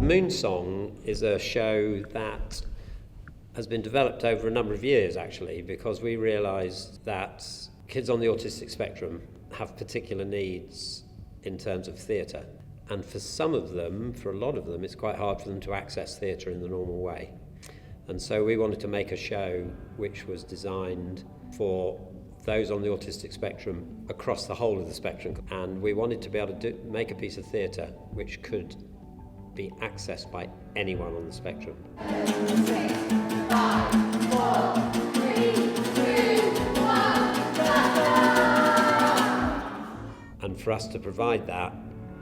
Moonsong is a show that has been developed over a number of years, actually, because we realised that kids on the autistic spectrum have particular needs in terms of theatre. And for some of them, for a lot of them, it's quite hard for them to access theatre in the normal way. And so we wanted to make a show which was designed for those on the autistic spectrum across the whole of the spectrum. And we wanted to be able to make a piece of theatre which could be accessed by anyone on the spectrum. 6, 5, 4, 3, 2, 1, and for us to provide that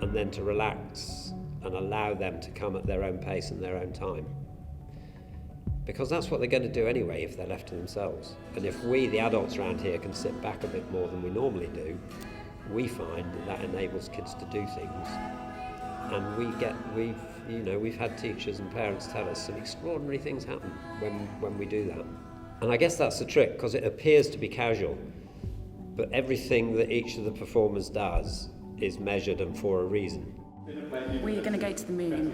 and then to relax and allow them to come at their own pace and their own time. Because that's what they're going to do anyway if they're left to themselves. And if we, the adults around here, can sit back a bit more than we normally do, we find that enables kids to do things. And we've had teachers and parents tell us some extraordinary things happen when we do that. And I guess that's the trick, because it appears to be casual, but everything that each of the performers does is measured and for a reason. We're going to go to the moon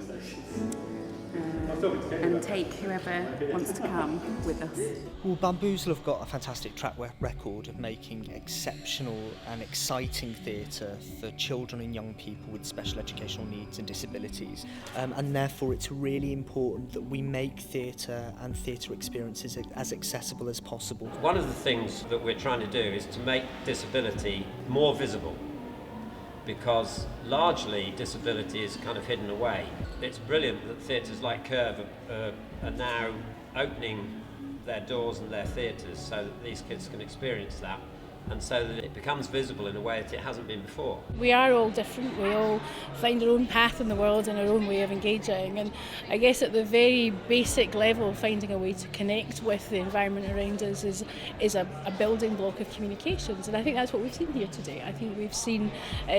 and take whoever wants to come with us. Well, Bamboozle have got a fantastic track record of making exceptional and exciting theatre for children and young people with special educational needs and disabilities. And therefore it's really important that we make theatre and theatre experiences as accessible as possible. One of the things that we're trying to do is to make disability more visible, because largely disability is kind of hidden away. It's brilliant that theatres like Curve are now opening their doors and their theatres so that these kids can experience that, and so that it becomes visible in a way that it hasn't been before. We are all different, we all find our own path in the world and our own way of engaging, and I guess at the very basic level, finding a way to connect with the environment around us is a building block of communications, and I think that's what we've seen here today. I think we've seen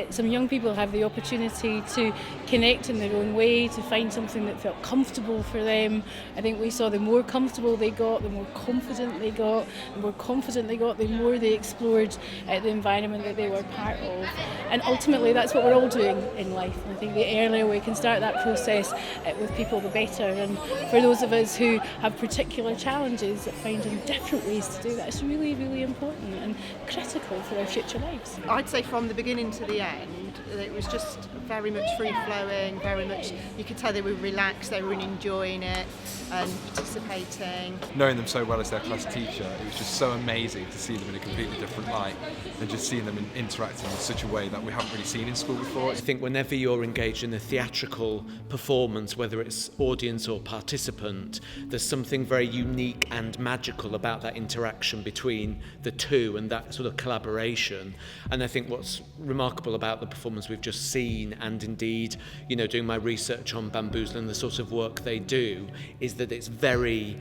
some young people have the opportunity to connect in their own way, to find something that felt comfortable for them. I think we saw the more comfortable they got, the more confident they got, the more they explored the environment that they were part of. And ultimately that's what we're all doing in life. And I think the earlier we can start that process with people, the better. And for those of us who have particular challenges, finding different ways to do that is really, really important and critical for our future lives. I'd say from the beginning to the end, it was just very much free-flowing, very much, you could tell they were relaxed, they were really enjoying it and participating. Knowing them so well as their class teacher, it was just so amazing to see them in a completely different light and just seeing them interacting in such a way that we haven't really seen in school before. I think whenever you're engaged in a theatrical performance, whether it's audience or participant, there's something very unique and magical about that interaction between the two and that sort of collaboration. And I think what's remarkable about the performance we've just seen, and indeed, doing my research on Bamboozle and the sort of work they do, is that it's very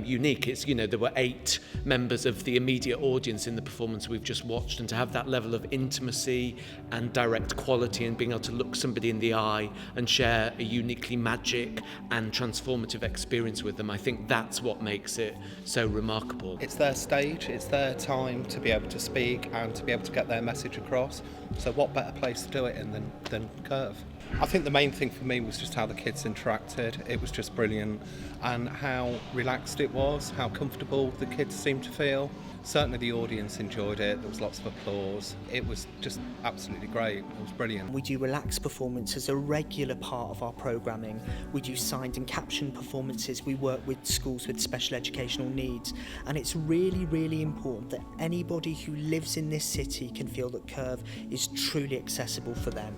unique. It's, there were 8 members of the immediate audience in the performance we've just watched, and to have that level of intimacy and direct quality and being able to look somebody in the eye and share a uniquely magic and transformative experience with them, I think that's what makes it so remarkable. It's their stage, it's their time to be able to speak and to be able to get their message across. So what better place to do it in than Curve? I think the main thing for me was just how the kids interacted. It was just brilliant, and how relaxed it was, how comfortable the kids seemed to feel. Certainly the audience enjoyed it, there was lots of applause. It was just absolutely great, it was brilliant. We do relaxed performance as a regular part of our programming. We do signed and captioned performances. We work with schools with special educational needs, and it's really, really important that anybody who lives in this city can feel that Curve is truly accessible for them.